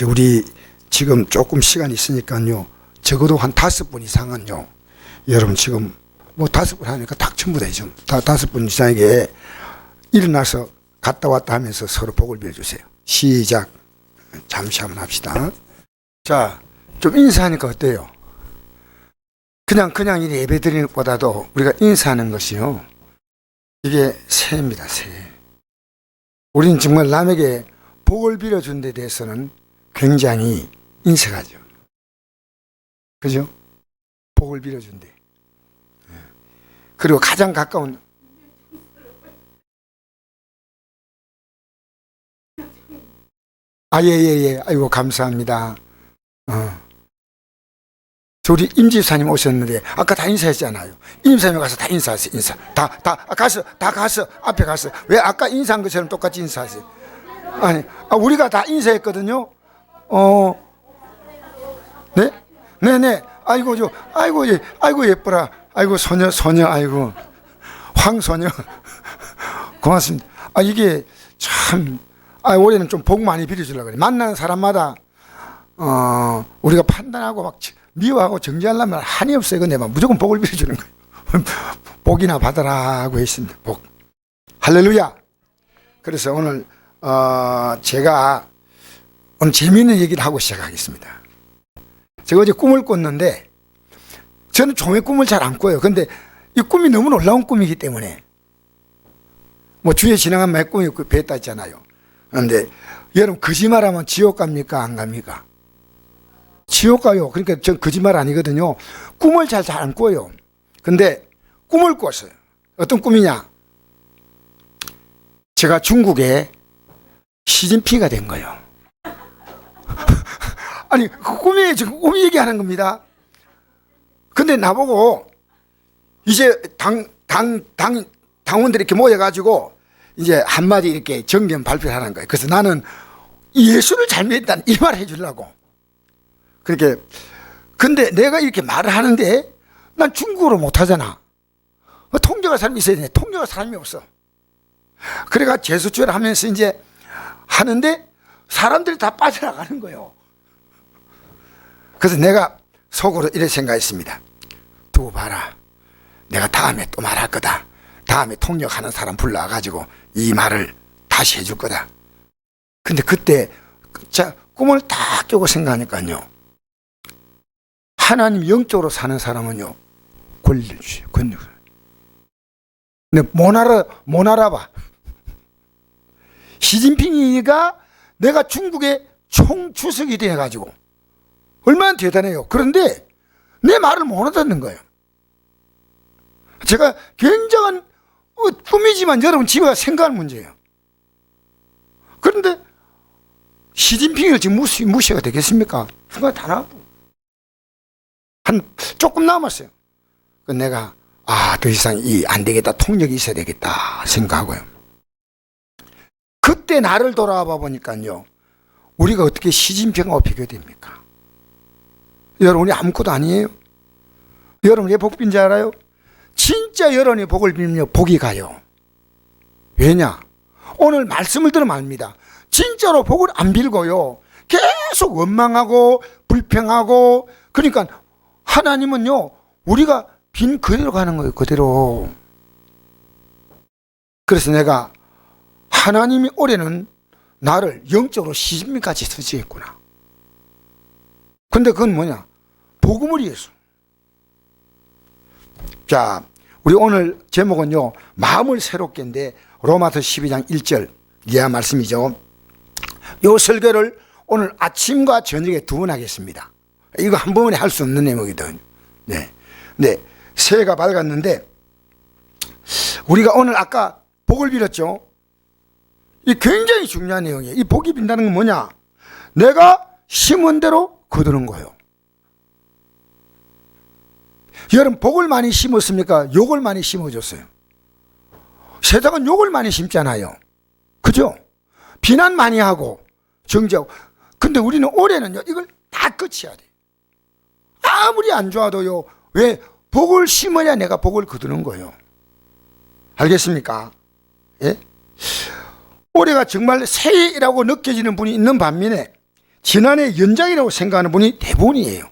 우리 지금 조금 시간이 있으니까요. 적어도 한 5분 이상은요. 여러분 지금 뭐 5분 하니까 딱 전부 되죠. 5분 이상에게 일어나서 갔다 왔다 하면서 서로 복을 빌어주세요. 시작. 잠시 한번 합시다. 자, 좀 인사하니까 어때요? 그냥 이 예배 드리는 것보다도 우리가 인사하는 것이요. 이게 새입니다, 새. 우리는 정말 남에게 복을 빌어준 데 대해서는 굉장히 인색하죠. 그죠? 복을 빌어준대. 그리고 가장 가까운 예. 아이고, 감사합니다. 우리 임집사님 오셨는데, 아까 다 인사했잖아요. 임집사님 가서 다 인사하세요, 인사. 다 가서, 앞에 가서. 왜 아까 인사한 것처럼 똑같이 인사하세요? 아니, 우리가 다 인사했거든요. 네. 아이고, 예뻐라. 아이고, 소녀, 아이고. 황소녀. 고맙습니다. 이게 참, 올해는 좀 복 많이 빌어주려고 그래. 만나는 사람마다, 우리가 판단하고 막 미워하고 정죄하려면 한이 없어요. 근데 막 무조건 복을 빌어주는 거예요. 복이나 받으라고 했습니다. 복. 할렐루야. 그래서 오늘, 제가 오늘 재미있는 얘기를 하고 시작하겠습니다. 제가 어제 꿈을 꿨는데, 저는 종의 꿈을 잘 안 꿔요. 근데 이 꿈이 너무 놀라운 꿈이기 때문에, 뭐 주에 지나간 말 꿈이 뵀다 했잖아요. 그런데 여러분, 거짓말하면 지옥 갑니까? 안 갑니까? 지옥 가요. 그러니까 전 거짓말 아니거든요. 꿈을 잘 안 꿔요. 근데 꿈을 꿨어요. 어떤 꿈이냐? 제가 중국에 시진핑이가 된 거예요. 아니, 그 꿈이 지금 꿈 얘기하는 겁니다. 근데 나보고 이제 당원들이 이렇게 모여가지고 이제 한마디 이렇게 정견 발표를 하는 거예요. 그래서 나는 예수를 잘 믿었다 이 말 해주려고. 그렇게. 근데 내가 이렇게 말을 하는데 난 중국어로 못하잖아. 통역할 사람이 있어야 되는데 통역할 사람이 없어. 그래가 제수주를 하면서 이제 하는데 사람들이 다 빠져나가는 거예요. 그래서 내가 속으로 이렇게 생각했습니다. 두고 봐라. 내가 다음에 또 말할 거다. 다음에 통역하는 사람 불러가지고 이 말을 다시 해줄 거다. 근데 그때 꿈을 딱 깨고 생각하니까요. 하나님 영적으로 사는 사람은요. 권리를 주세요. 권리를. 근데 못 알아봐. 시진핑이가 내가 중국의 총주석이 돼가지고 얼마나 대단해요. 그런데 내 말을 못 알아듣는 거예요. 제가 굉장한 꿈이지만 여러분 집에 가서 생각하는 문제예요. 그런데 시진핑을 지금 무시가 되겠습니까? 순간 다 나왔고 한 조금 남았어요. 내가 더 이상 안 되겠다. 통역이 있어야 되겠다 생각하고요. 그때 나를 돌아봐 보니까요. 우리가 어떻게 시진핑하고 비교됩니까? 여러분이 아무것도 아니에요. 여러분 왜 복 빈지 알아요? 진짜 여러분이 복을 빌면 복이 가요. 왜냐? 오늘 말씀을 들으면 압니다. 진짜로 복을 안 빌고요. 계속 원망하고 불평하고. 그러니까 하나님은요. 우리가 빈 그대로 가는 거예요. 그대로. 그래서 내가 하나님이 올해는 나를 영적으로 시진핑까지 설치했구나. 근데 그건 뭐냐? 복음을 위해서. 자, 우리 오늘 제목은요. 마음을 새롭게인데 로마서 12장 1절 이하 말씀이죠. 이 설교를 오늘 아침과 저녁에 2번 하겠습니다. 이거 한 번에 할 수 없는 내용이거든요. 네. 새해가 밝았는데 우리가 오늘 아까 복을 빌었죠. 이 굉장히 중요한 내용이에요. 이 복이 빈다는 건 뭐냐? 내가 심은 대로 거두는 거예요. 여러분 복을 많이 심었습니까? 욕을 많이 심어줬어요. 세상은 욕을 많이 심잖아요. 그죠? 비난 많이 하고 정죄하고. 근데 우리는 올해는요 이걸 다 끝이야 돼. 아무리 안 좋아도요. 왜? 복을 심어야 내가 복을 거두는 거예요. 알겠습니까? 예? 올해가 정말 새해라고 느껴지는 분이 있는 반면에 지난해 연장이라고 생각하는 분이 대부분이에요.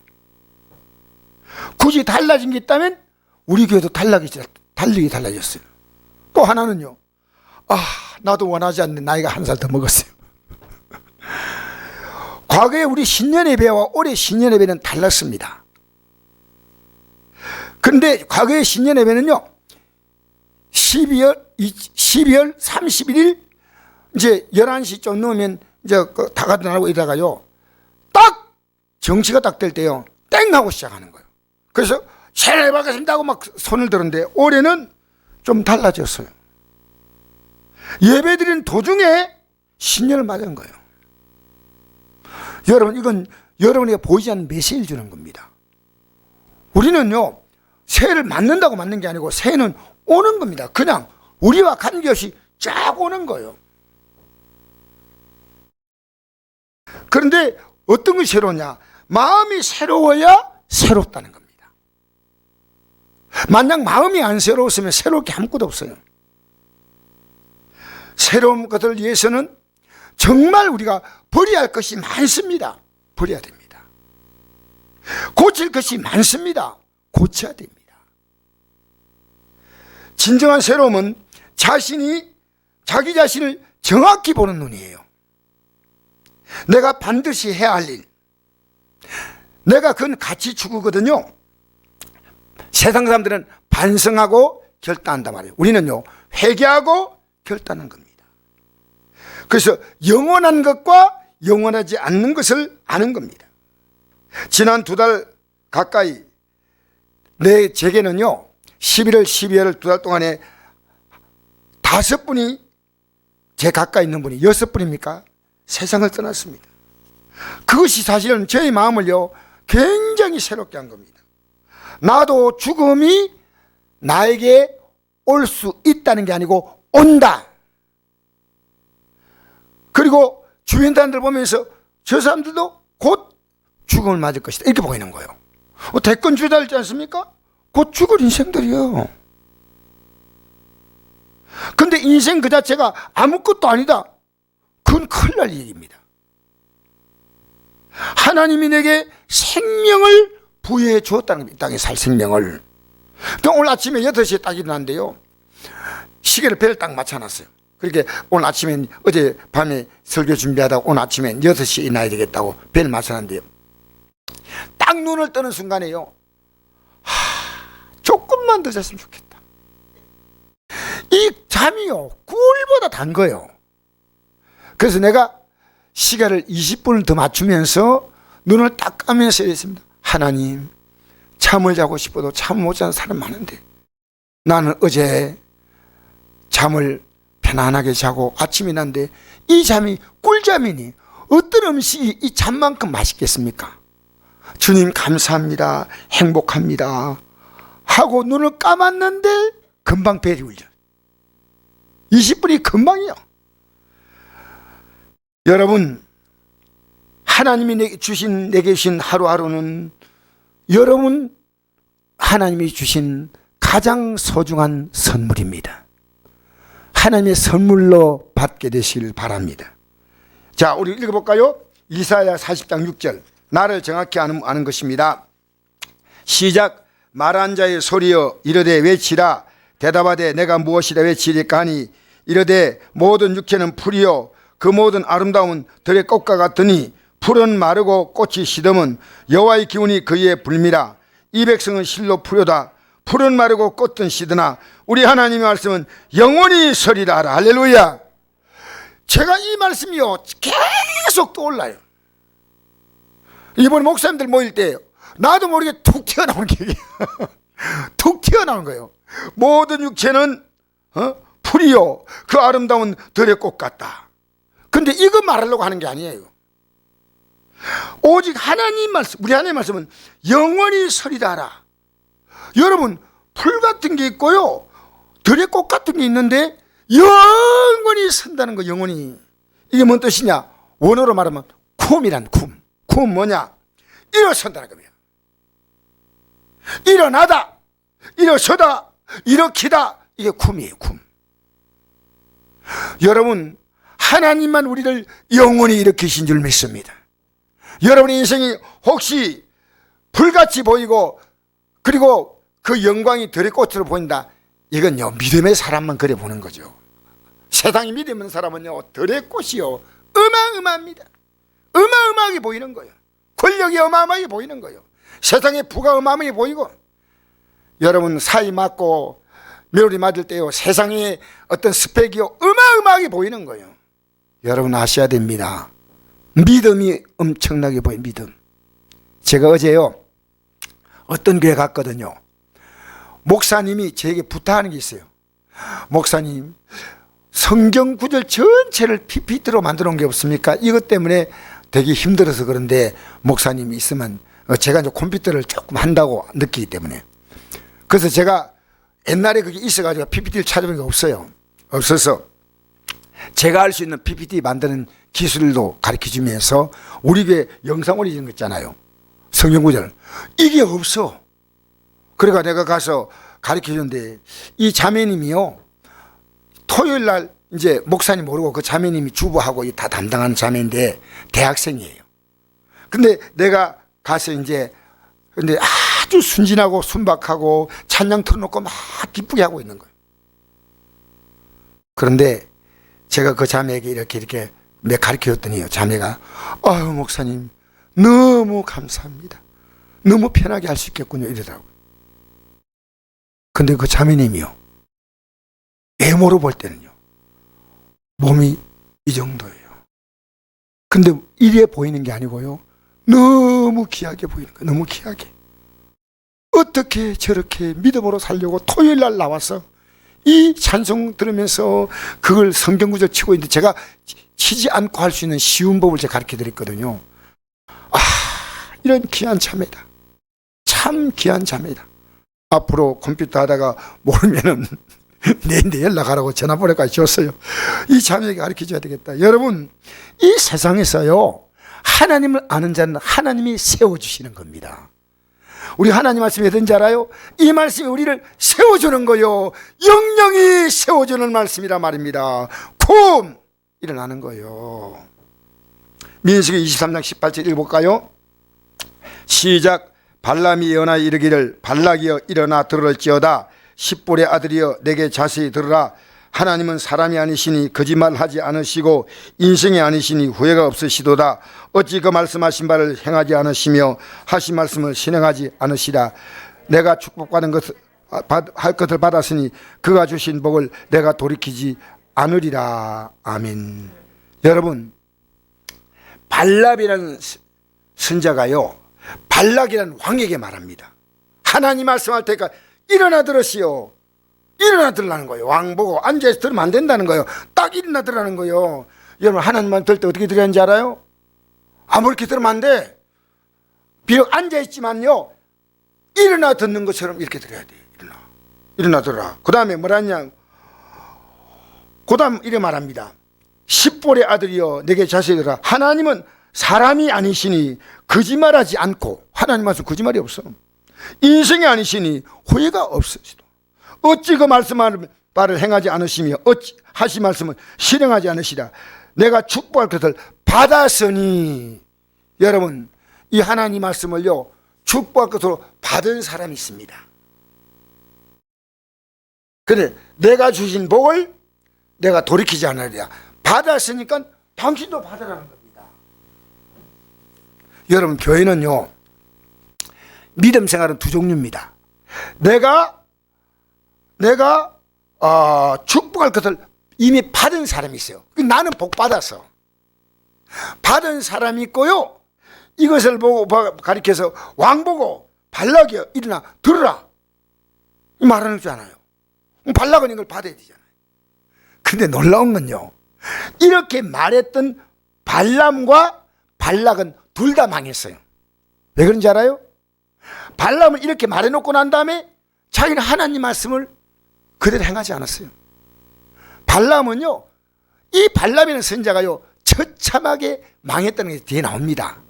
굳이 달라진 게 있다면 우리 교회도 달라졌어요. 또 하나는요, 나도 원하지 않는 나이가 한 살 더 먹었어요. 과거에 우리 신년 예배와 올해 신년 예배는 달랐습니다. 그런데 과거의 신년 예배는요, 12월 31일 이제 11시 좀 넘으면 이제 다 가더나고 이러다가요, 딱 정시가 딱 될 때요, 땡 하고 시작하는 거예요. 그래서 새해 받겠습니다 하고 막 손을 들었는데 올해는 좀 달라졌어요. 예배드리는 도중에 신년을 맞은 거예요. 여러분, 이건 여러분에게 보이지 않는 메시지를 주는 겁니다. 우리는요, 새해를 맞는다고 맞는 게 아니고 새해는 오는 겁니다. 그냥 우리와 관계없이 쫙 오는 거예요. 그런데 어떤 것이 새로우냐? 마음이 새로워야 새롭다는 겁니다. 만약 마음이 안 새로웠으면 새로울 게 아무것도 없어요. 새로운 것을 위해서는 정말 우리가 버려야 할 것이 많습니다. 버려야 됩니다. 고칠 것이 많습니다. 고쳐야 됩니다. 진정한 새로움은 자기 자신을 정확히 보는 눈이에요. 내가 반드시 해야 할 일, 내가 그건 가치 추구거든요. 세상 사람들은 반성하고 결단한단 말이에요. 우리는요, 회개하고 결단한 겁니다. 그래서 영원한 것과 영원하지 않는 것을 아는 겁니다. 지난 2달 가까이 제게는요, 11월, 12월 2달 동안에 5분이 제 가까이 있는 분이 6분입니까? 세상을 떠났습니다. 그것이 사실은 제 마음을요, 굉장히 새롭게 한 겁니다. 나도 죽음이 나에게 올 수 있다는 게 아니고 온다. 그리고 주변 사람들 보면서 저 사람들도 곧 죽음을 맞을 것이다, 이렇게 보이는 거예요. 대권 주자 있지 않습니까? 곧 죽을 인생들이요. 근데 인생 그 자체가 아무것도 아니다, 그건 큰일 날 일입니다. 하나님이 내게 생명을 부여해 주었다는 겁니다. 이 땅에 살 생명을. 오늘 아침에 8시에 딱 일어났는데요, 시계를 벨을 딱 맞춰놨어요. 그렇게 오늘 아침엔 어제 밤에 설교 준비하다가 오늘 아침엔 6시에 일어나야 되겠다고 벨 맞춰놨는데요, 딱 눈을 뜨는 순간에요, 조금만 더 잤으면 좋겠다. 이 잠이요, 꿀보다 단 거예요. 그래서 내가 시간을 20분을 더 맞추면서 눈을 딱 감으면서 이랬습니다. 하나님, 잠을 자고 싶어도 잠 못 자는 사람 많은데 나는 어제 잠을 편안하게 자고 아침이 났는데 이 잠이 꿀잠이니 어떤 음식이 이 잠만큼 맛있겠습니까? 주님 감사합니다, 행복합니다 하고 눈을 감았는데 금방 벨이 울려. 20분이 금방이요. 여러분, 하나님이 내게 주신 하루하루는 여러분 하나님이 주신 가장 소중한 선물입니다. 하나님의 선물로 받게 되시길 바랍니다. 자, 우리 읽어볼까요? 이사야 40장 6절. 나를 정확히 아는 것입니다. 시작. 말한 자의 소리여 이르되 외치라. 대답하되 내가 무엇이라 외치리까 하니 이르되 모든 육체는 풀이요 그 모든 아름다움은 들의 꽃과 같으니 풀은 마르고 꽃이 시듬은 여호와의 기운이 그 위에 불미라. 이 백성은 실로 풀효다. 풀은 마르고 꽃은 시드나 우리 하나님의 말씀은 영원히 서리라 하라. 할렐루야. 제가 이 말씀이요 계속 떠올라요. 이번에 목사님들 모일 때 나도 모르게 툭 튀어나오는 게 툭 튀어나오는 거예요. 모든 육체는 풀이요 그 아름다운 들의 꽃 같다. 근데 이거 말하려고 하는 게 아니에요. 오직 하나님 말씀, 우리 하나님 말씀은 영원히 서리라 하라. 여러분, 풀 같은 게 있고요 들의 꽃 같은 게 있는데 영원히 선다는 거. 영원히, 이게 뭔 뜻이냐? 원어로 말하면 쿰이란 쿰 뭐냐? 일어선다는 겁니다. 일어나다, 일어서다, 일으키다, 이게 쿰이에요. 쿰. 여러분, 하나님만 우리를 영원히 일으키신 줄 믿습니다. 여러분의 인생이 혹시 불같이 보이고 그리고 그 영광이 들의 꽃으로 보인다, 이건요 믿음의 사람만 그래 보는 거죠. 세상이 믿음 있는 사람은요 들의 꽃이요 어마어마합니다. 어마어마하게 보이는 거예요. 권력이 어마어마하게 보이는 거예요. 세상의 부가 어마어마하게 보이고, 여러분 사이 맞고 며느리 맞을 때요 세상의 어떤 스펙이요 어마어마하게 보이는 거예요. 여러분 아셔야 됩니다. 믿음이 엄청나게 보여요. 믿음. 제가 어제요 어떤 교회 갔거든요. 목사님이 저에게 부탁하는 게 있어요. 목사님, 성경 구절 전체를 PPT로 만들어 놓은 게 없습니까? 이것 때문에 되게 힘들어서 그런데 목사님이 있으면, 제가 이제 컴퓨터를 조금 한다고 느끼기 때문에. 그래서 제가 옛날에 그게 있어가지고 PPT를 찾아본 게 없어요. 없어서 제가 할 수 있는 PPT 만드는 기술도 가르쳐 주면서 우리 교회 영상 올리는 거 있잖아요. 성경 구절. 이게 없어. 그러니까 내가 가서 가르쳐 줬는데 이 자매님이요 토요일 날 이제 목사님 모르고 그 자매님이 주부하고 다 담당하는 자매인데 대학생이에요. 근데 내가 가서 이제 근데 아주 순진하고 순박하고 찬양 틀어놓고 막 기쁘게 하고 있는 거예요. 그런데 제가 그 자매에게 이렇게 가르쳐 줬더니요 자매가 아유 목사님 너무 감사합니다. 너무 편하게 할 수 있겠군요 이러더라고요. 근데 그 자매님이요 외모로 볼 때는요 몸이 이 정도예요. 근데 이래 보이는 게 아니고요 너무 귀하게 보이는 거예요. 너무 귀하게. 어떻게 저렇게 믿음으로 살려고 토요일 날 나와서 이 찬송 들으면서 그걸 성경 구절 치고 있는데 제가 치지 않고 할 수 있는 쉬운 법을 제가 가르쳐 드렸거든요. 아, 이런 귀한 자매다. 참 귀한 자매다. 앞으로 컴퓨터 하다가 모르면은 내일 연락하라고 전화번호까지 줬어요. 이 자매에게 가르쳐 줘야 되겠다. 여러분, 이 세상에서요 하나님을 아는 자는 하나님이 세워주시는 겁니다. 우리 하나님 말씀이 어떤지 알아요? 이 말씀이 우리를 세워주는 거요 영영이 세워주는 말씀이라 말입니다. kum 일어나는 거요. 민수기 23장 18절 읽어볼까요? 시작. 발람이 예언하여 이르기를 발락이여 일어나 들을지어다. 십볼의 아들이여 내게 자세히 들으라. 하나님은 사람이 아니시니 거짓말하지 않으시고 인생이 아니시니 후회가 없으시도다. 어찌 그 말씀하신 바를 행하지 않으시며 하신 말씀을 실행하지 않으시라. 내가 축복받은 것을 할 것을 받았으니 그가 주신 복을 내가 돌이키지 않으리라. 아멘. 여러분, 발람이라는 선자가요 발락이라는 왕에게 말합니다. 하나님 말씀할 테니까 일어나 들으시오. 일어나 들으라는 거예요. 왕 보고 앉아서 들으면 안 된다는 거예요. 딱 일어나 들으라는 거예요. 여러분 하나님만 들을 때 어떻게 들어야 하는지 알아요? 아무렇게 들으면 안 돼. 비록 앉아있지만요 일어나 듣는 것처럼 이렇게 들어야 돼. 일어나 들으라. 그 다음에 뭐라 했냐, 그 다음 이래 말합니다. 십볼의 아들이여 내게 자세히 들으라. 하나님은 사람이 아니시니 거짓말하지 않고, 하나님 말씀 거짓말이 없어. 인생이 아니시니 후회가 없으시도. 어찌 그 말씀하는 바를 행하지 않으시며 어찌 하신 말씀을 실행하지 않으시라. 내가 축복할 것을 받았으니. 여러분, 이 하나님 말씀을요 축복할 것으로 받은 사람이 있습니다. 그래, 내가 주신 복을 내가 돌이키지 않으리라. 받았으니까 당신도 받으라는 겁니다. 여러분, 교회는요 믿음 생활은 두 종류입니다. 내가 축복할 것을 이미 받은 사람이 있어요. 나는 복 받았어. 받은 사람이 있고요, 이것을 보고 가리켜서 왕 보고 발락이여 일어나 들으라 이 말하는 줄 아나요? 발락은 이걸 받아야 되잖아요. 근데 놀라운 건요, 이렇게 말했던 발람과 발락은 둘 다 망했어요. 왜 그런지 알아요? 발람은 이렇게 말해놓고 난 다음에 자기는 하나님 말씀을 그대로 행하지 않았어요. 발람은요, 이 발람이라는 선자가요 처참하게 망했다는 게 뒤에 나옵니다.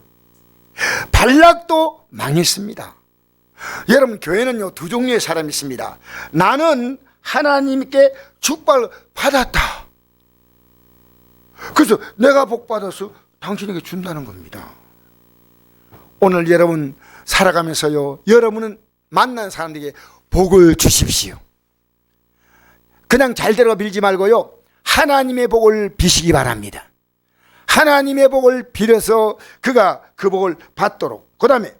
발락도 망했습니다. 여러분, 교회는요 두 종류의 사람이 있습니다. 나는 하나님께 축복을 받았다. 그래서 내가 복 받아서 당신에게 준다는 겁니다. 오늘 여러분 살아가면서요, 여러분은 만난 사람들에게 복을 주십시오. 그냥 잘되라고 빌지 말고요, 하나님의 복을 비시기 바랍니다. 하나님의 복을 빌어서 그가 그 복을 받도록. 그 다음에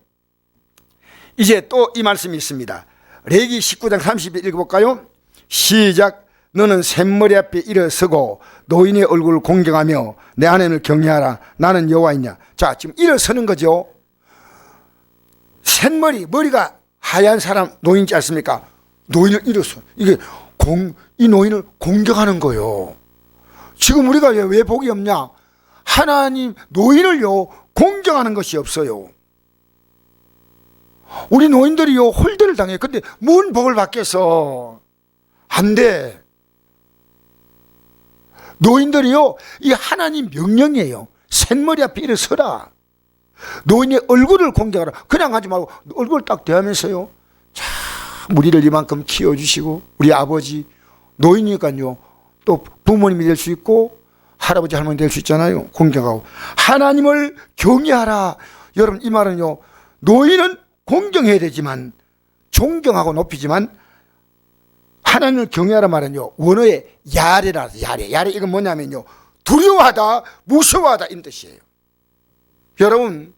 이제 또 이 말씀이 있습니다. 레위기 19장 30절 읽어볼까요? 시작. 너는 샘머리 앞에 일어서고 노인의 얼굴을 공경하며 내 아내를 경외하라. 나는 여호와이냐. 자, 지금 일어서는 거죠. 샘머리, 머리가 하얀 사람 노인이지 않습니까? 노인을 일어서, 이 노인을 공경하는 거예요. 지금 우리가 왜 복이 없냐? 하나님 노인을요 공경하는 것이 없어요. 우리 노인들이요 홀대를 당해. 근데 뭔 복을 받겠어? 안 돼. 노인들이요, 이 하나님 명령이에요. 샘머리 앞에 일어서라. 노인의 얼굴을 공경하라. 그냥 하지 말고 얼굴을 딱 대하면서요, 참 우리를 이만큼 키워주시고, 우리 아버지 노인이니까요 또 부모님이 될 수 있고 할아버지 할머니 될 수 있잖아요. 공경하고 하나님을 경외하라. 여러분, 이 말은요, 노인은 공경해야 되지만, 존경하고 높이지만, 하나님을 경외하라 말은요, 원어의 야레라서 야레 이건 뭐냐면요, 두려워하다, 무서워하다 이런 뜻이에요. 여러분,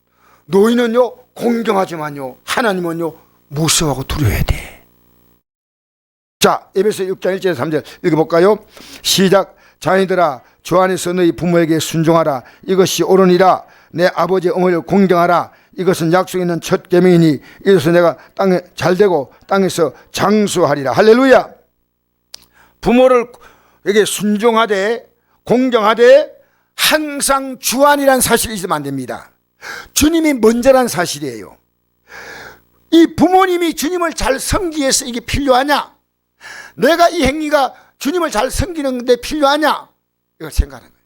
노인은요 공경하지만요, 하나님은요 무서워하고 두려워해야 돼. 자, 에베소 6장 1절 3절 읽어볼까요? 시작. 자녀들아, 주 안에서 너희 부모에게 순종하라. 이것이 옳으니라. 내 아버지 어머니를 공경하라. 이것은 약속 있는 첫 계명이니 이것은 내가 땅에 잘되고 땅에서 장수하리라. 할렐루야. 부모를에게 순종하되 공경하되 항상 주 안이라는 사실이 있으면 안 됩니다. 주님이 먼저란 사실이에요. 이 부모님이 주님을 잘 섬기기 위해서 이게 필요하냐? 내가 이 행위가 주님을 잘 섬기는 데 필요하냐? 이걸 생각하는 거예요.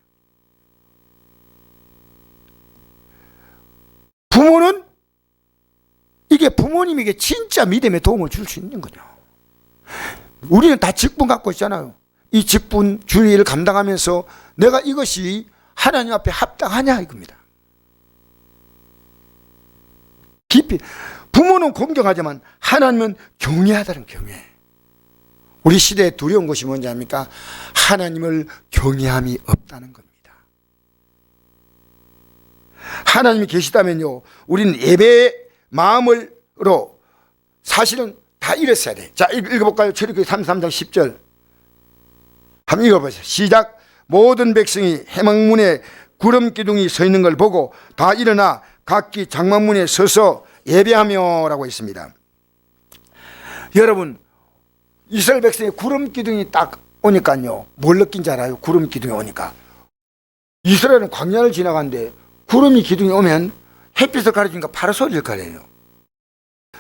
부모는 이게 부모님에게 진짜 믿음에 도움을 줄 수 있는 거죠. 우리는 다 직분 갖고 있잖아요. 이 직분 주의 일을 감당하면서 내가 이것이 하나님 앞에 합당하냐 이겁니다. 깊이 부모는 공경하지만 하나님은 경외하다는 경외. 우리 시대에 두려운 것이 뭔지 압니까? 하나님을 경외함이 없다는 겁니다. 하나님이 계시다면요, 우리는 예배의 마음으로 사실은 다 이랬어야 돼. 자, 읽어볼까요? 출애굽기 33장 10절 한번 읽어보세요. 시작. 모든 백성이 해망문에 구름 기둥이 서 있는 걸 보고 다 일어나 각기 장막문에 서서 예배하며 라고 있습니다. 여러분, 이스라엘 백성의 구름 기둥이 딱 오니까요, 뭘 느낀지 알아요? 구름 기둥이 오니까 이스라엘은 광야를 지나가는데 구름이 기둥이 오면 햇빛을 가려주니까 파라솔일 거예요.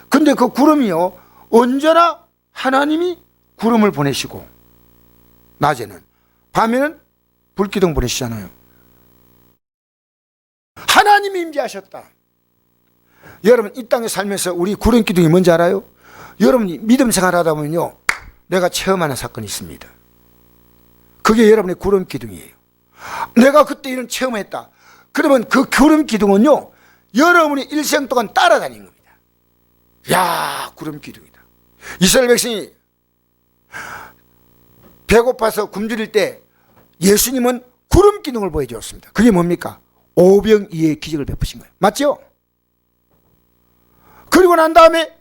근데 그 구름이요, 언제나 하나님이 구름을 보내시고 낮에는, 밤에는 불기둥 보내시잖아요. 하나님이 임재하셨다. 여러분, 이 땅에 살면서 우리 구름 기둥이 뭔지 알아요? 여러분이 믿음 생활하다 보면요, 내가 체험하는 사건이 있습니다. 그게 여러분의 구름 기둥이에요. 내가 그때 이런 체험을 했다. 그러면 그 구름 기둥은요, 여러분이 일생 동안 따라다니는 겁니다. 야, 구름 기둥이다. 이스라엘 백성이 배고파서 굶주릴 때 예수님은 구름 기둥을 보여주었습니다. 그게 뭡니까? 오병이의 기적을 베푸신 거예요. 맞죠? 그리고 난 다음에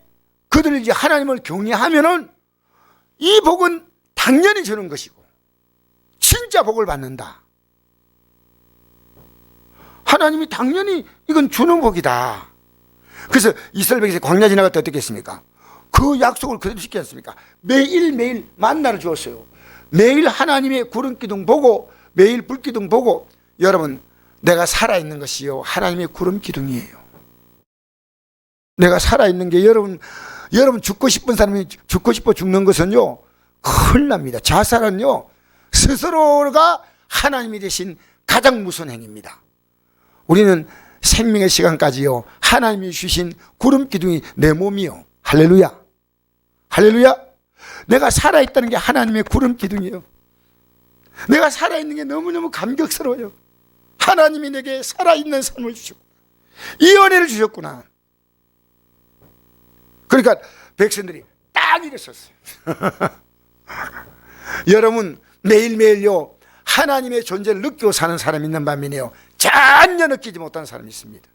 그들이 이제 하나님을 경외하면은 이 복은 당연히 주는 것이고 진짜 복을 받는다. 하나님이 당연히 이건 주는 복이다. 그래서 이스라엘 백성이 광야 지나갈 때 어떻게 했습니까? 그 약속을 그대로 지키지 않습니까? 매일매일 만나를 주었어요. 매일 하나님의 구름 기둥 보고, 매일 불기둥 보고. 여러분, 내가 살아있는 것이요, 하나님의 구름 기둥이에요. 내가 살아있는 게 여러분 죽고 싶은 사람이 죽고 싶어 죽는 것은요, 큰일 납니다. 자살은요, 스스로가 하나님이 되신 가장 무서운 행위입니다. 우리는 생명의 시간까지요, 하나님이 주신 구름 기둥이 내 몸이요. 할렐루야. 할렐루야. 내가 살아있다는 게 하나님의 구름 기둥이에요. 내가 살아있는 게 너무너무 감격스러워요. 하나님이 내게 살아있는 삶을 주시고 이 은혜를 주셨구나. 그러니까 백성들이 딱 일어섰어요. 여러분 매일매일요 하나님의 존재를 느끼고 사는 사람이 있는 반면에요 전혀 느끼지 못하는 사람이 있습니다.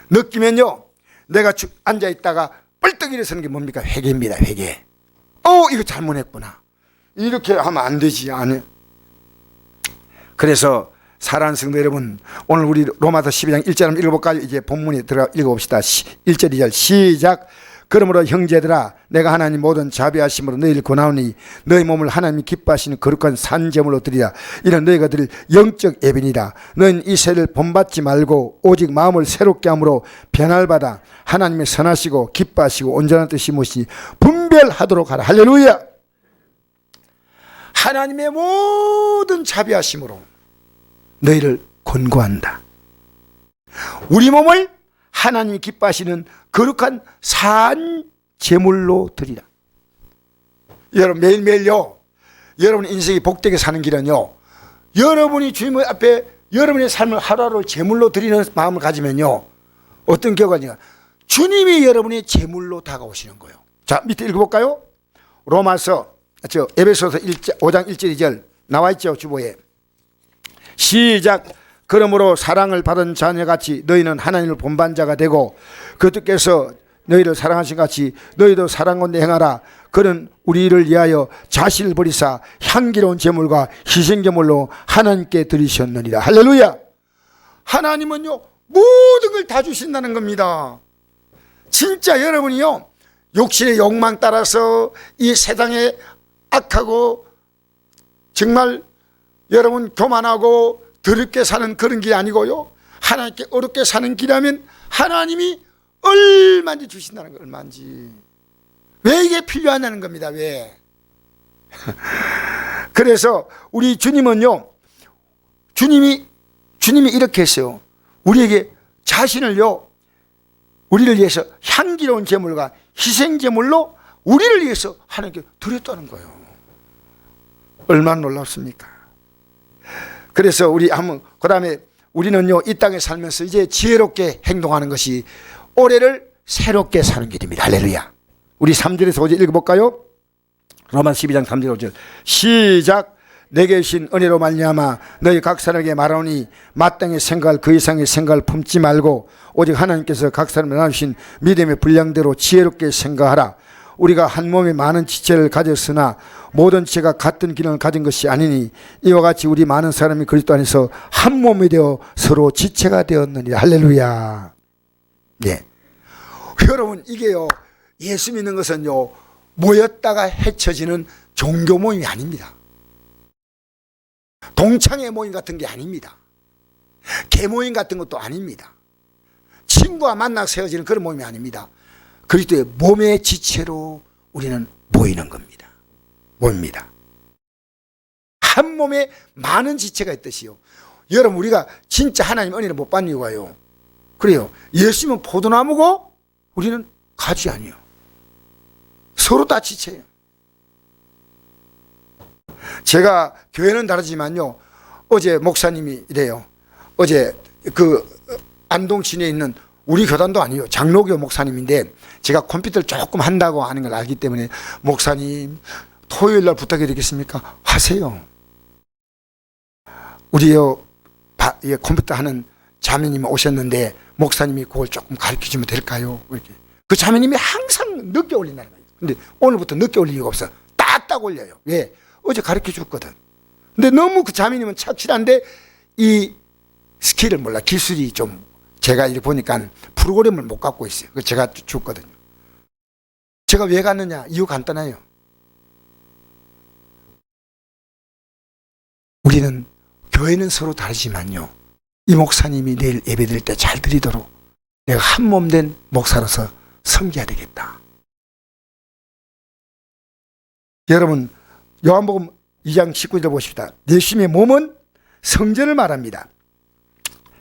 느끼면요 내가 앉아있다가 뻘떡 일어서는 게 뭡니까? 회개입니다. 회개. 이거 잘못했구나. 이렇게 하면 안 되지. 안 해. 그래서 사랑하는 성도 여러분, 오늘 우리 로마서 12장 1절 한번 읽어볼까요? 이제 본문에 들어가 읽어봅시다. 1절 2절 시작. 그러므로 형제들아 내가 하나님 모든 자비하심으로 너희를 권하오니 너희 몸을 하나님이 기뻐하시는 거룩한 산제물로 드리라. 이는 너희가 드릴 영적 예배니라. 너희는 이 세를 본받지 말고 오직 마음을 새롭게 함으로 변화를 받아 하나님의 선하시고 기뻐하시고 온전한 뜻이 무엇이 분별하도록 하라. 할렐루야. 하나님의 모든 자비하심으로 너희를 권고한다. 우리 몸을 하나님이 기뻐하시는 거룩한 산 제물로 드리라. 여러분 매일매일요 여러분 인생이 복되게 사는 길은요 여러분이 주님 앞에 여러분의 삶을 하루하루 제물로 드리는 마음을 가지면요 어떤 결과냐, 주님이 여러분의 제물로 다가오시는 거예요. 자 밑에 읽어볼까요? 로마서 에베소서 5장 1절 2절 나와 있죠. 주보에 시작. 그러므로 사랑을 받은 자녀같이 너희는 하나님을 본받는 자가 되고 그분께서 너희를 사랑하신 같이 너희도 사랑과 행하라. 그는 우리를 위하여 자신을 버리사 향기로운 제물과 희생제물로 하나님께 드리셨느니라. 할렐루야. 하나님은요 모든 걸 다 주신다는 겁니다. 진짜 여러분이요 욕심의 욕망 따라서 이 세상에 악하고 정말 여러분 교만하고 더럽게 사는 그런 길이 아니고요 하나님께 어렵게 사는 길이라면 하나님이 얼마든지 주신다는 거. 얼마든지. 왜 이게 필요하냐는 겁니다. 왜? 그래서 우리 주님은요 주님이 이렇게 했어요. 우리에게 자신을요 우리를 위해서 향기로운 제물과 희생제물로 우리를 위해서 하나님께 드렸다는 거예요. 얼마나 놀랍습니까? 그래서 우리 한번 그 다음에 우리는요 이 땅에 살면서 이제 지혜롭게 행동하는 것이 올해를 새롭게 사는 길입니다. 할렐루야. 우리 3절에서 5절 읽어볼까요? 로마 12장 3절 5절 시작. 내게 주신 은혜로 말미암아 너희 각 사람에게 말하오니 마땅히 생각할 그 이상의 생각을 품지 말고 오직 하나님께서 각 사람을 나누신 믿음의 분량대로 지혜롭게 생각하라. 우리가 한 몸에 많은 지체를 가졌으나 모든 지체가 같은 기능을 가진 것이 아니니 이와 같이 우리 많은 사람이 그리스도 안에서 한 몸이 되어 서로 지체가 되었느니라. 할렐루야. 네. 여러분 이게요 예수 믿는 것은요 모였다가 헤쳐지는 종교 모임이 아닙니다. 동창회 모임 같은 게 아닙니다. 개모임 같은 것도 아닙니다. 친구와 만나 세워지는 그런 모임이 아닙니다. 그리스도의 몸의 지체로 우리는 모이는 겁니다. 모입니다. 한 몸에 많은 지체가 있듯이요. 여러분 우리가 진짜 하나님 은혜를 못 받는 이유가요. 그래요. 예수님은 포도나무고 우리는 가지 아니에요. 서로 다 지체예요. 제가 교회는 다르지만요. 어제 목사님이 이래요. 어제 그 안동시내에 있는 우리 교단도 아니에요. 장로교 목사님인데 제가 컴퓨터를 조금 한다고 하는 걸 알기 때문에 목사님 토요일 날 부탁해 되겠습니까? 하세요. 우리요 컴퓨터 하는 자매님이 오셨는데 목사님이 그걸 조금 가르쳐 주면 될까요? 이렇게. 그 자매님이 항상 늦게 올린다는 거예요. 근데 오늘부터 늦게 올릴 이유가 없어. 딱딱 올려요. 왜? 어제 가르쳐 줬거든. 근데 너무 그 자매님은 착실한데 이 스킬을 몰라. 기술이 좀 제가 이렇게 보니까 프로그램을 못 갖고 있어요. 그래서 제가 줬거든요. 제가 왜 갔느냐? 이유 간단해요. 우리는 교회는 서로 다르지만요. 이 목사님이 내일 예배 드릴 때 잘 드리도록 내가 한 몸 된 목사로서 섬겨야 되겠다. 여러분 요한복음 2장 19절 보십시다. 예수님의 몸은 성전을 말합니다.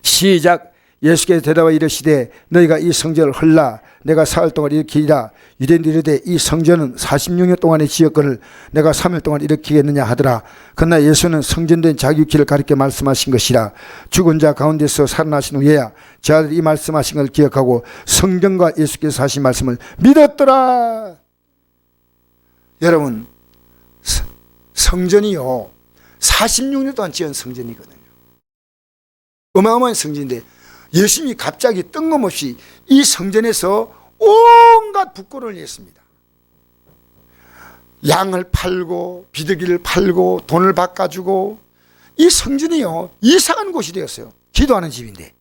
시작. 예수께서 대답하여 이르시되 너희가 이 성전을 헐라 내가 사흘 동안 일으키리라. 유대인들이 이르되 이 성전은 46년 동안의 지었거늘 내가 3일 동안 일으키겠느냐 하더라. 그러나 예수는 성전된 자기 길을 가리켜 말씀하신 것이라. 죽은 자 가운데서 살아나신 후에야 제 아들이 이 말씀하신 걸 기억하고 성경과 예수께서 하신 말씀을 믿었더라. 여러분, 성전이요 46년 동안 지은 성전이거든요. 어마어마한 성전인데 예수님이 갑자기 뜬금없이 이 성전에서 온갖 부끄러움을 했습니다. 양을 팔고 비둘기를 팔고 돈을 바꿔주고 이 성전이요 이상한 곳이 되었어요. 기도하는 집인데.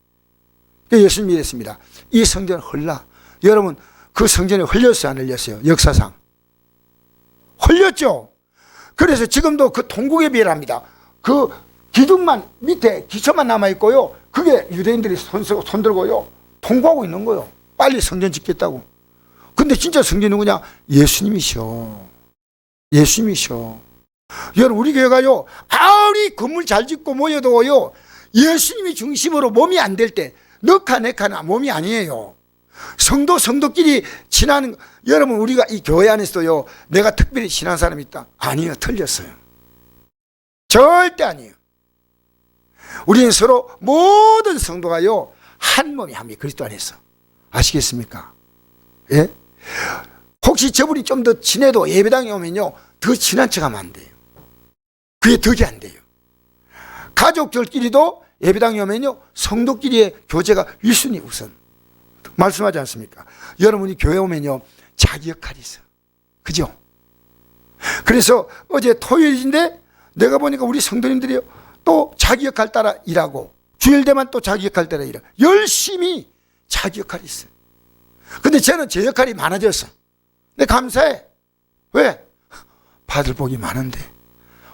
예수님이 이랬습니다. 이 성전은 헐라. 여러분, 그 성전이 헐렸어요, 안 헐렸어요? 역사상 헐렸죠. 그래서 지금도 그 동국에 비례합니다. 그 기둥만 밑에 기초만 남아있고요, 그게 유대인들이 손 들고요 통과하고 있는 거예요. 빨리 성전 짓겠다고. 근데 진짜 성전이 누구냐? 예수님이셔. 예수님이셔. 여러분, 우리 교회가요 아무리 건물 잘 짓고 모여도요 예수님이 중심으로 몸이 안 될 때 너카 네카나 몸이 아니에요. 성도끼리 친하는, 여러분, 우리가 이 교회 안에서요 내가 특별히 친한 사람이 있다? 아니요, 틀렸어요. 절대 아니에요. 우리는 서로 모든 성도가요 한 몸이 한 몸이 그리스도 안에서. 아시겠습니까? 예? 혹시 저분이 좀 더 친해도 예배당에 오면요 더 친한 척하면 안 돼요. 그게 덕이 안 돼요. 가족들끼리도 예배당에 오면요 성도끼리의 교제가 1순위 우선. 말씀하지 않습니까? 여러분이 교회 오면요 자기 역할이 있어. 그죠? 그래서 어제 토요일인데 내가 보니까 우리 성도님들이요 또 자기 역할 따라 일하고, 주일 되면 또 자기 역할 따라 일하고 열심히 자기 역할이 있어요. 근데 저는 제 역할이 많아졌어. 근데 감사해. 왜? 받을 복이 많은데.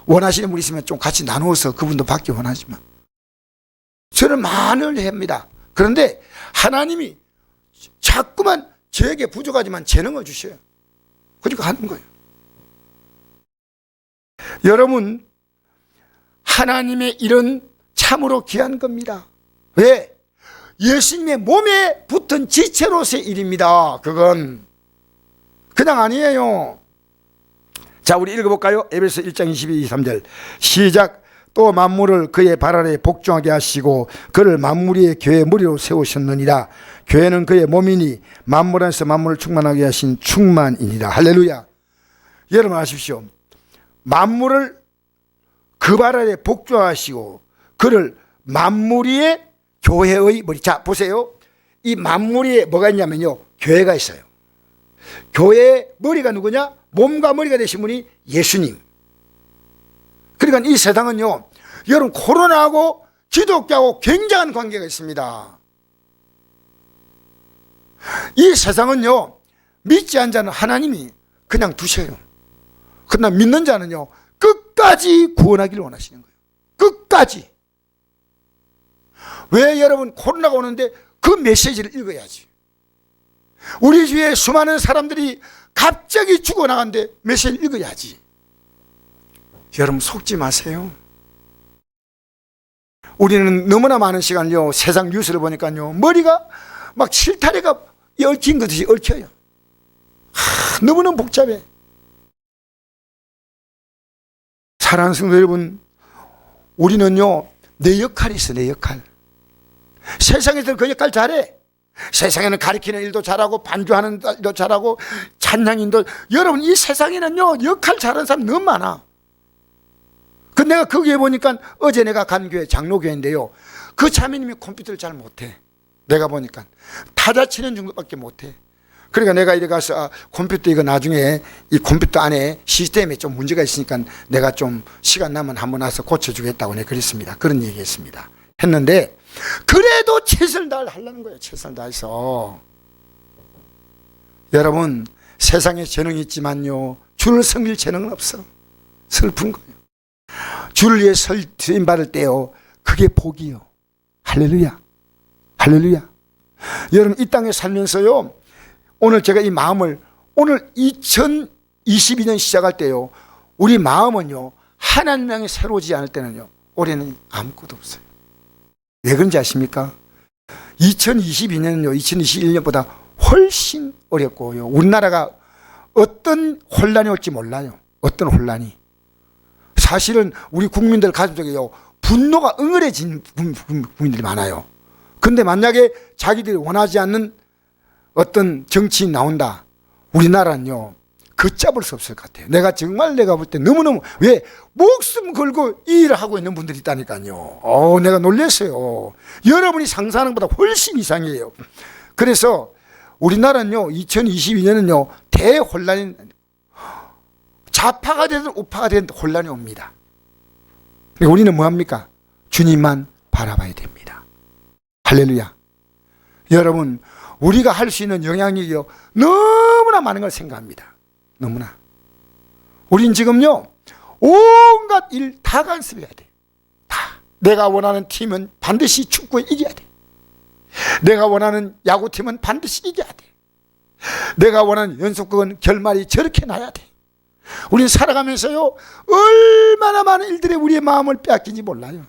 원하시는 분 있으면 좀 같이 나누어서 그분도 받기 원하지만 저는 많을 합니다. 그런데 하나님이 자꾸만 저에게 부족하지만 재능을 주셔요. 그러니까 하는 거예요. 여러분, 하나님의 일은 참으로 귀한 겁니다. 왜? 예수님의 몸에 붙은 지체로서의 일입니다. 그건 그냥 아니에요. 자, 우리 읽어볼까요? 에베소 1장 22, 23절 시작. 또 만물을 그의 발 아래 복종하게 하시고 그를 만물 위의 교회 무리로 세우셨느니라. 교회는 그의 몸이니 만물 안에서 만물을 충만하게 하신 충만이니라. 할렐루야. 여러분 아십시오. 만물을 그 발 아래 복종하시고 그를 만물 위의 교회의 머리. 자, 보세요. 이 만물 위에 뭐가 있냐면요 교회가 있어요. 교회의 머리가 누구냐? 몸과 머리가 되신 분이 예수님. 그러니까 이 세상은요 여러분 코로나하고 기독교하고 굉장한 관계가 있습니다. 이 세상은요 믿지 않는 자는 하나님이 그냥 두셔요. 그러나 믿는 자는요 끝까지 구원하기를 원하시는 거예요. 끝까지. 왜? 여러분 코로나가 오는데 그 메시지를 읽어야지. 우리 주위에 수많은 사람들이 갑자기 죽어나간데 메시지를 읽어야지. 여러분 속지 마세요. 우리는 너무나 많은 시간을요 세상 뉴스를 보니까요 머리가 막 실타래가 얽힌 것이 얽혀요. 너무너무 복잡해. 사랑하는 성도 여러분, 우리는요 내 역할이 있어. 내 역할. 세상에서는 그 역할 잘해. 세상에는 가르치는 일도 잘하고 반주하는 일도 잘하고 찬양인도. 여러분 이 세상에는요 역할 잘하는 사람 너무 많아. 그 내가 거기에 보니까 어제 내가 간 교회 장로교회인데요 그 자매님이 컴퓨터를 잘 못해. 내가 보니까 타자 치는 정도밖에 못해. 그러니까 내가 이래 가서 컴퓨터 이거 나중에 이 컴퓨터 안에 시스템에 좀 문제가 있으니까 내가 좀 시간 나면 한번 와서 고쳐주겠다고 내가 그랬습니다. 그런 얘기 했습니다. 했는데 그래도 최선을 다하려는 거예요. 최선을 다해서. 여러분 세상에 재능이 있지만요 주를 섬길 재능은 없어. 슬픈 거예요. 주를 위해 쓰임 받을 때요 그게 복이요. 할렐루야. 할렐루야. 여러분 이 땅에 살면서요 오늘 제가 이 마음을 오늘 2022년 시작할 때요 우리 마음은요 하나님 향해 새로워지지 않을 때는요 올해는 아무것도 없어요. 왜 그런지 아십니까? 2022년은요 2021년보다 훨씬 어렵고요. 우리나라가 어떤 혼란이 올지 몰라요. 어떤 혼란이. 사실은 우리 국민들 가슴속에요, 분노가 응어려진 국민들이 많아요. 근데 만약에 자기들이 원하지 않는 어떤 정치인이 나온다, 우리나라는요 걷잡을 수 없을 것 같아요. 내가 볼 때 너무너무, 왜 목숨 걸고 이 일을 하고 있는 분들이 있다니까요. 내가 놀랐어요. 여러분이 상상하는 것보다 훨씬 이상이에요. 그래서 우리나라는요 2022년은요 대혼란이, 좌파가 되든 우파가 되든 혼란이 옵니다. 우리는 뭐합니까? 주님만 바라봐야 됩니다. 할렐루야. 여러분, 우리가 할 수 있는 영향력이요 너무나 많은 걸 생각합니다. 너무나. 우린 지금요 온갖 일 다 간섭해야 돼. 다. 내가 원하는 팀은 반드시 축구에 이겨야 돼. 내가 원하는 야구팀은 반드시 이겨야 돼. 내가 원하는 연속극은 결말이 저렇게 나야 돼. 우린 살아가면서요 얼마나 많은 일들이 우리의 마음을 빼앗긴지 몰라요.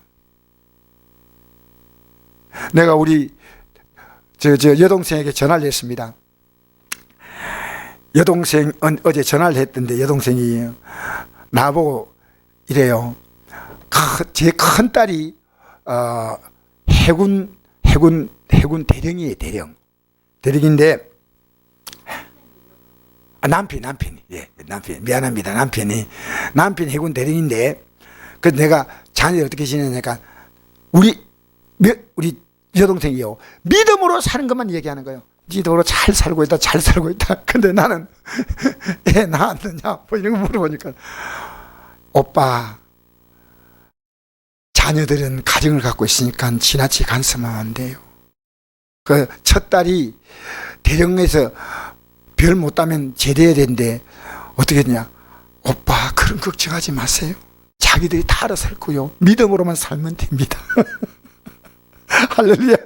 내가 우리 여동생에게 전화를 했습니다. 여동생은 어제 전화를 했던데 여동생이 나보고 이래요. 제 큰 딸이 해군 대령이에요. 대령인데 남편이 미안합니다. 남편이 해군 대령인데, 그 내가 자녀를 어떻게 지내냐니까 우리 여동생이요 믿음으로 사는 것만 얘기하는 거예요. 믿음으로 잘 살고 있다. 근데 나는 애 낳았느냐 뭐 이런 거 물어보니까, 오빠 자녀들은 가정을 갖고 있으니까 지나치게 간섭하면 안 돼요. 그 첫 딸이 대령에서 별 못 따면 제대해야 되는데 어떻게 했냐, 오빠 그런 걱정하지 마세요. 자기들이 다 알아서 할 거요. 믿음으로만 살면 됩니다. 할렐루야.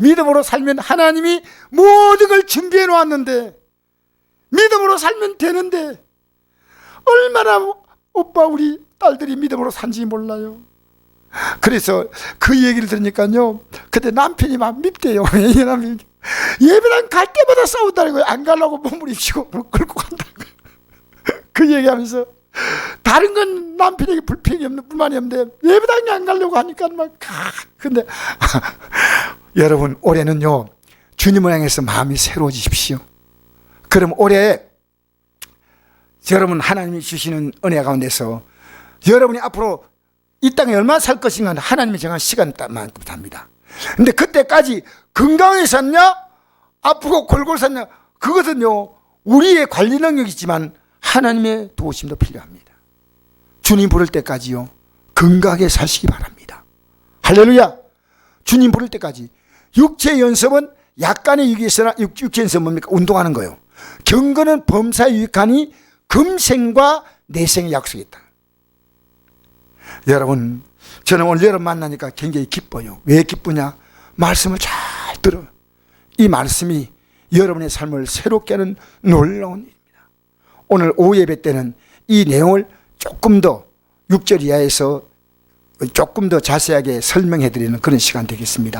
믿음으로 살면 하나님이 모든 걸 준비해 놓았는데, 믿음으로 살면 되는데 얼마나 오빠 우리 딸들이 믿음으로 산지 몰라요. 그래서 그 얘기를 들으니까요 그때 남편이 막 밉대요. 왜냐면 예배당 갈 때마다 싸운다는 거예요. 안 가려고 몸을 입히고 끌고 간다는 거예요. 그 얘기하면서 다른 건 남편에게 불평이 없는, 불만이 없는데 예배당에 안 가려고 하니까 막 근데 여러분, 올해는요 주님을 향해서 마음이 새로워지십시오. 그럼 올해 여러분 하나님이 주시는 은혜 가운데서 여러분이 앞으로 이 땅에 얼마나 살 것인가 하나님이 정한 시간만큼 답니다. 근데 그때까지 건강하게 샀냐 아프고 골골 샀냐, 그것은요 우리의 관리 능력이 있지만 하나님의 도우심도 필요합니다. 주님 부를 때까지요 건강하게 사시기 바랍니다. 할렐루야. 주님 부를 때까지. 육체 연습은 약간의 유익이 있으나 육체 연습은 뭡니까? 운동하는 거예요. 경건은 범사에 유익하니 금생과 내생의 약속이 있다. 여러분, 저는 오늘 여러분 만나니까 굉장히 기뻐요. 왜 기쁘냐? 말씀을 잘 들어. 이 말씀이 여러분의 삶을 새롭게 하는 놀라운 일입니다. 오늘 오후 예배 때는 이 내용을 조금 더 6절 이하에서 조금 더 자세하게 설명해 드리는 그런 시간 되겠습니다.